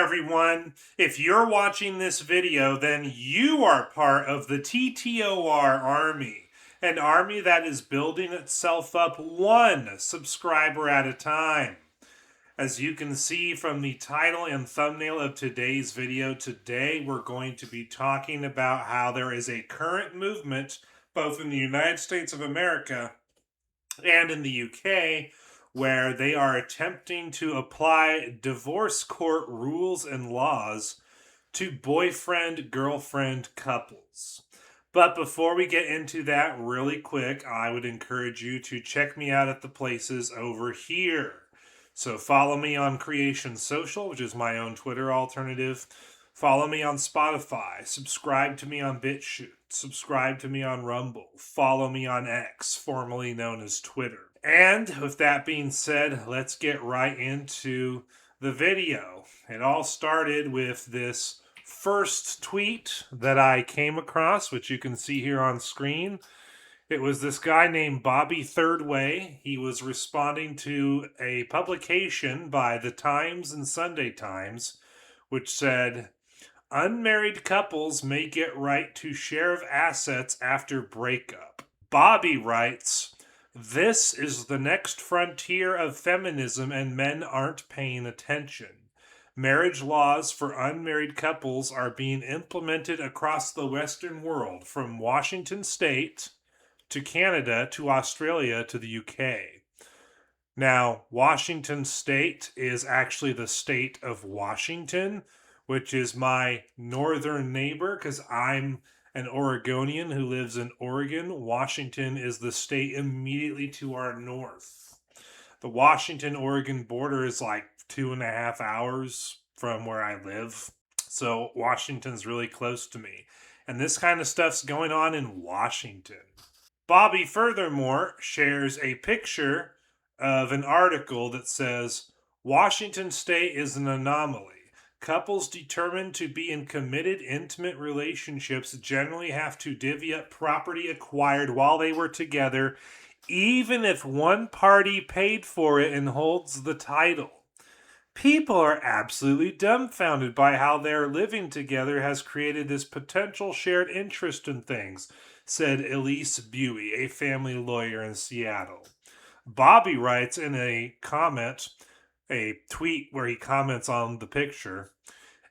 everyone. If you're watching this video, then you are part of the TTOR army, an army that is building itself up one subscriber at a time. As you can see from the title and thumbnail of today's video, today we're going to be talking about how there is a current movement both in the United States of America and in the UK where they are attempting to apply divorce court rules and laws to boyfriend-girlfriend couples. But before we get into that really quick, I would encourage you to check me out at the places over here. So follow me on Creation Social, which is my own Twitter alternative. Follow me on Spotify. Subscribe to me on BitChute. Subscribe to me on Rumble. Follow me on X, formerly known as Twitter. And with that being said, let's get right into the video. It all started with this first tweet that I came across, which you can see here on screen. It was this guy named Bobby Thirdway. He was responding to a publication by the Times and Sunday Times, which said, "Unmarried couples may get right to share of assets after breakup." Bobby writes, "This is the next frontier of feminism and men aren't paying attention. Marriage laws for unmarried couples are being implemented across the Western world, from Washington State to Canada to Australia to the UK. Now, Washington State is actually the state of Washington, which is my northern neighbor because I'm an Oregonian who lives in Oregon. Washington is the state immediately to our north. The Washington-Oregon border is like 2.5 hours from where I live. So Washington's really close to me. And this kind of stuff's going on in Washington." Bobby furthermore shares a picture of an article that says, "Washington State is an anomaly. Couples determined to be in committed, intimate relationships generally have to divvy up property acquired while they were together, even if one party paid for it and holds the title. People are absolutely dumbfounded by how their living together has created this potential shared interest in things," said Elise Buey, a family lawyer in Seattle. Bobby writes in a tweet where he comments on the picture,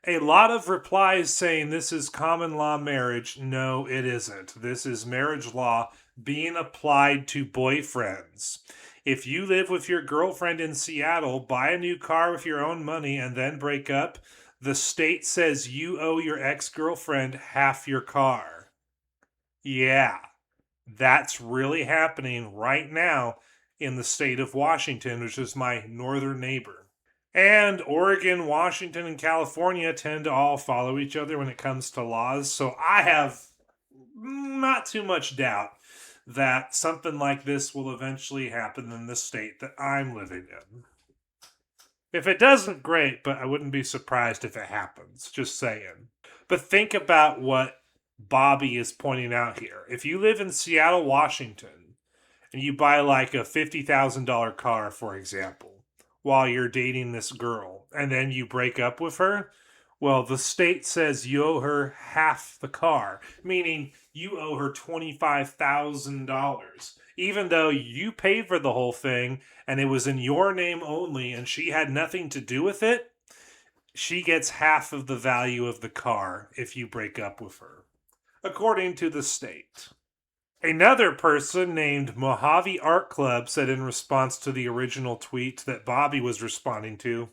"A lot of replies saying this is common law marriage. No, it isn't. This is marriage law being applied to boyfriends. If you live with your girlfriend in Seattle, buy a new car with your own money, and then break up, the state says you owe your ex-girlfriend half your car." Yeah, that's really happening right now in the state of Washington, which is my northern neighbor. And Oregon, Washington, and California tend to all follow each other when it comes to laws. So I have not too much doubt that something like this will eventually happen in the state that I'm living in. If it doesn't, great, but I wouldn't be surprised if it happens. Just saying. But think about what Bobby is pointing out here. If you live in Seattle, Washington, and you buy like a $50,000 car, for example, while you're dating this girl, and then you break up with her, well, the state says you owe her half the car, meaning you owe her $25,000. Even though you paid for the whole thing and it was in your name only and she had nothing to do with it, she gets half of the value of the car if you break up with her, according to the state. Another person named Mojave Art Club said in response to the original tweet that Bobby was responding to,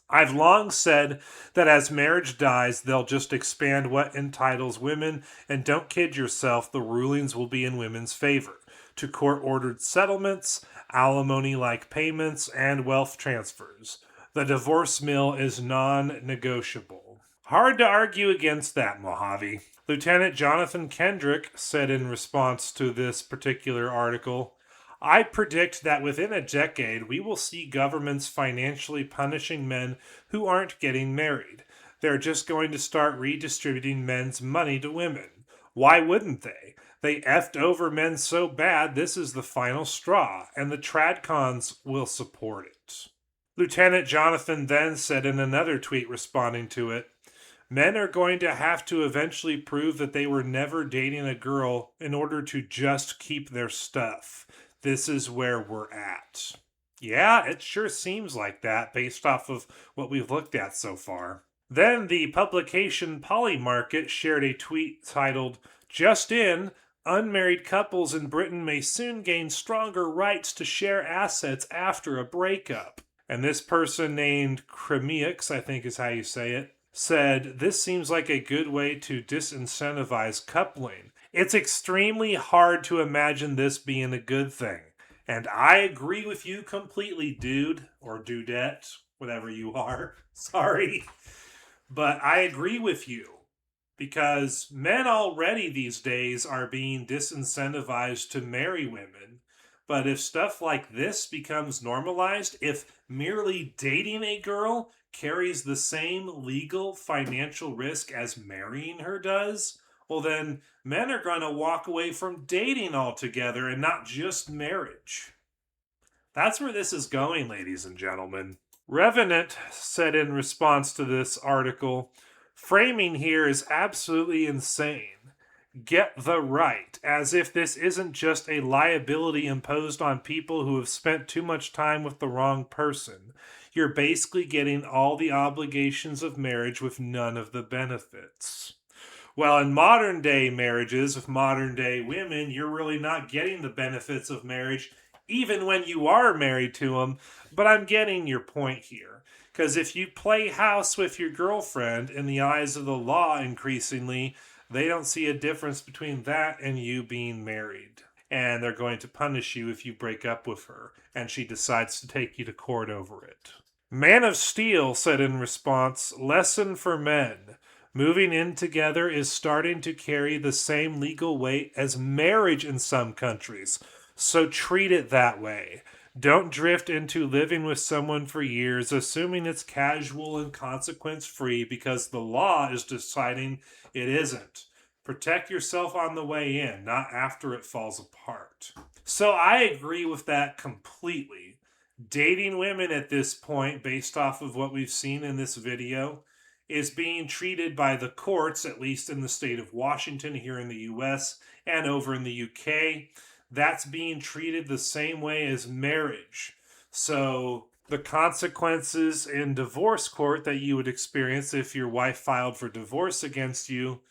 "I've long said that as marriage dies, they'll just expand what entitles women, and don't kid yourself, the rulings will be in women's favor, to court-ordered settlements, alimony-like payments, and wealth transfers. The divorce mill is non-negotiable." Hard to argue against that, Mojave. Lieutenant Jonathan Kendrick said in response to this particular article, "I predict that within a decade we will see governments financially punishing men who aren't getting married. They're just going to start redistributing men's money to women. Why wouldn't they? They effed over men so bad this is the final straw, and the tradcons will support it." Lieutenant Jonathan then said in another tweet responding to it, men are going to have to eventually prove that they were never dating a girl in order to just keep their stuff. This is where we're at. Yeah, it sure seems like that based off of what we've looked at so far. Then the publication Polymarket shared a tweet titled, Just in, unmarried couples in Britain may soon gain stronger rights to share assets after a breakup. And this person named Cremeux, I think is how you say it, said, this seems like a good way to disincentivize coupling. It's extremely hard to imagine this being a good thing. And I agree with you completely, dude, or dudette, whatever you are. Sorry. But I agree with you because men already these days are being disincentivized to marry women. But if stuff like this becomes normalized, if merely dating a girl carries the same legal financial risk as marrying her does, well, then men are going to walk away from dating altogether and not just marriage. That's where this is going, ladies and gentlemen. Revenant said in response to this article, framing here is absolutely insane. Get the right, as if this isn't just a liability imposed on people who have spent too much time with the wrong person. You're basically getting all the obligations of marriage with none of the benefits. Well, in modern day marriages with modern day women, you're really not getting the benefits of marriage, even when you are married to them. But I'm getting your point here. Because if you play house with your girlfriend, in the eyes of the law, increasingly, they don't see a difference between that and you being married. And they're going to punish you if you break up with her and she decides to take you to court over it. Man of Steel said in response, lesson for men. Moving in together is starting to carry the same legal weight as marriage in some countries, so treat it that way. Don't drift into living with someone for years, assuming it's casual and consequence free because the law is deciding it isn't. Protect yourself on the way in, not after it falls apart. So I agree with that completely. Dating women at this point, based off of what we've seen in this video, is being treated by the courts, at least in the state of Washington here in the US and over in the UK, that's being treated the same way as marriage. So the consequences in divorce court that you would experience if your wife filed for divorce against you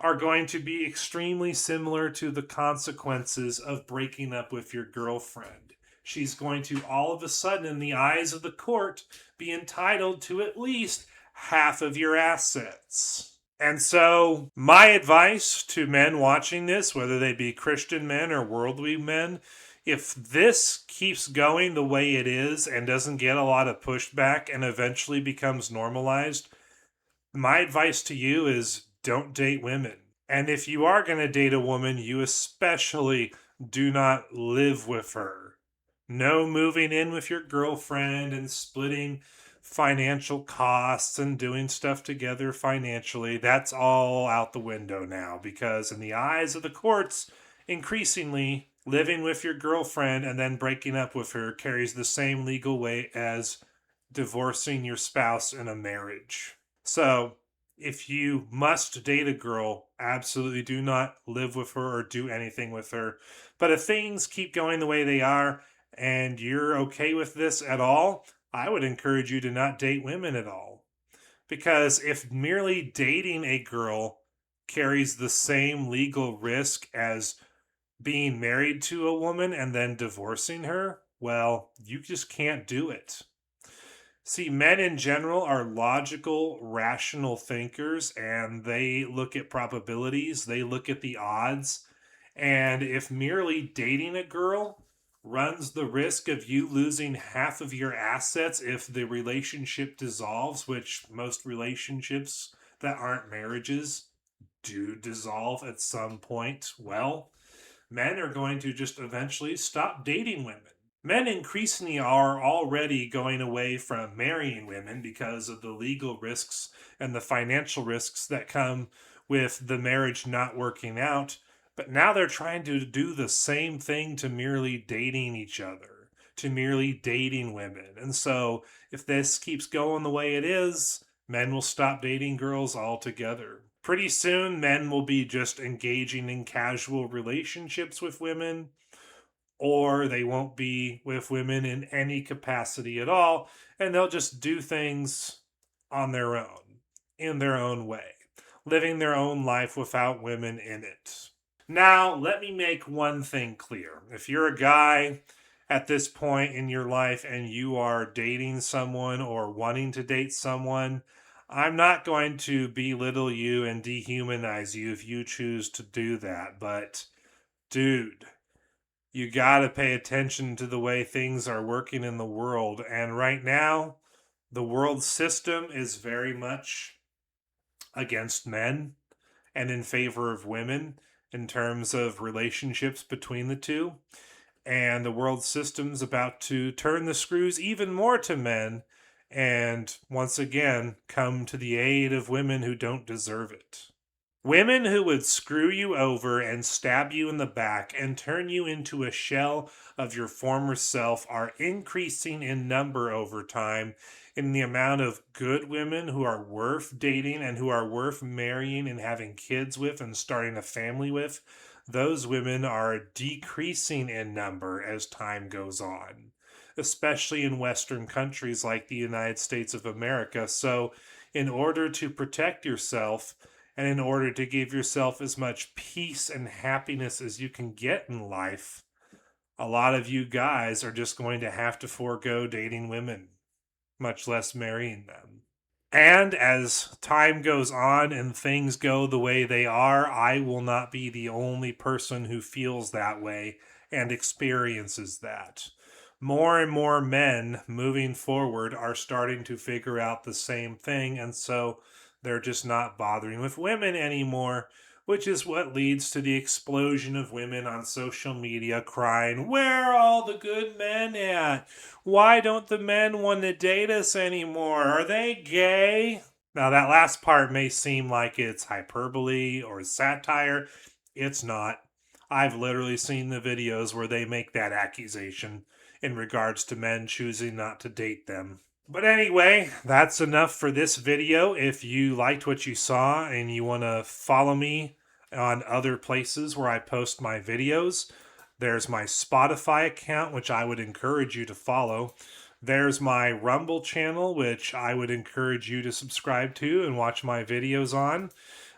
are going to be extremely similar to the consequences of breaking up with your girlfriend. She's going to all of a sudden, in the eyes of the court, be entitled to at least half of your assets. And so, my advice to men watching this, whether they be Christian men or worldview men, if this keeps going the way it is and doesn't get a lot of pushback and eventually becomes normalized, my advice to you is don't date women. And if you are going to date a woman, you especially do not live with her. No moving in with your girlfriend and splitting financial costs and doing stuff together financially. That's all out the window now because, in the eyes of the courts, increasingly, living with your girlfriend and then breaking up with her carries the same legal weight as divorcing your spouse in a marriage. So, if you must date a girl, absolutely do not live with her or do anything with her. But if things keep going the way they are and you're okay with this at all, I would encourage you to not date women at all. Because if merely dating a girl carries the same legal risk as being married to a woman and then divorcing her, well, you just can't do it. See, men in general are logical, rational thinkers, and they look at probabilities, they look at the odds. And if merely dating a girl runs the risk of you losing half of your assets if the relationship dissolves, which most relationships that aren't marriages do dissolve at some point, well, men are going to just eventually stop dating women. Men increasingly are already going away from marrying women because of the legal risks and the financial risks that come with the marriage not working out. But now they're trying to do the same thing to merely dating each other. to merely dating women. And so, if this keeps going the way it is, men will stop dating girls altogether. Pretty soon, men will be just engaging in casual relationships with women, or they won't be with women in any capacity at all, and they'll just do things on their own, in their own way, living their own life without women in it. Now, let me make one thing clear. If you're a guy at this point in your life and you are dating someone or wanting to date someone, I'm not going to belittle you and dehumanize you if you choose to do that. But, dude, you got to pay attention to the way things are working in the world. And right now, the world system is very much against men and in favor of women in terms of relationships between the two. And the world system's about to turn the screws even more to men and once again come to the aid of women who don't deserve it. Women who would screw you over and stab you in the back and turn you into a shell of your former self are increasing in number over time. In the amount of good women who are worth dating and who are worth marrying and having kids with and starting a family with, those women are decreasing in number as time goes on, especially in Western countries like the United States of America. So, in order to protect yourself, and in order to give yourself as much peace and happiness as you can get in life, a lot of you guys are just going to have to forego dating women, much less marrying them. And as time goes on and things go the way they are, I will not be the only person who feels that way and experiences that. More and more men moving forward are starting to figure out the same thing, and so they're just not bothering with women anymore, which is what leads to the explosion of women on social media crying, "Where are all the good men at? Why don't the men want to date us anymore? Are they gay?" Now, that last part may seem like it's hyperbole or satire. It's not. I've literally seen the videos where they make that accusation in regards to men choosing not to date them. But anyway, that's enough for this video. If you liked what you saw and you want to follow me on other places where I post my videos, there's my Spotify account, which I would encourage you to follow. There's my Rumble channel, which I would encourage you to subscribe to and watch my videos on.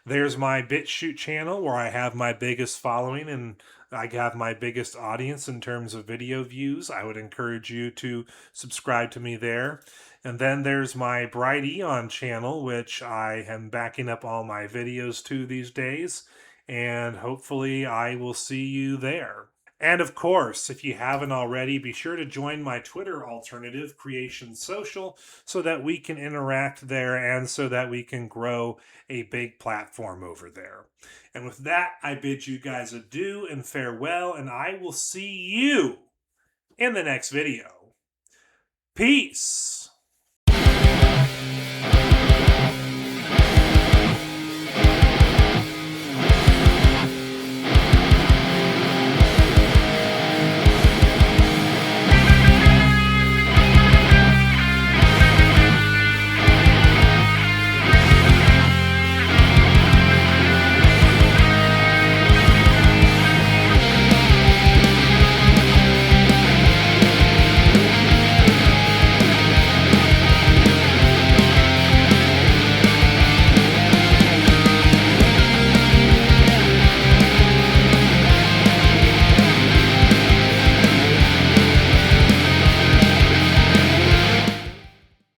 There's my BitChute channel, where I have my biggest following and I have my biggest audience in terms of video views. I would encourage you to subscribe to me there. And then there's my Bright Eon channel, which I am backing up all my videos to these days. And hopefully I will see you there. And of course, if you haven't already, be sure to join my Twitter alternative, Creation Social, so that we can interact there and so that we can grow a big platform over there. And with that, I bid you guys adieu and farewell, and I will see you in the next video. Peace.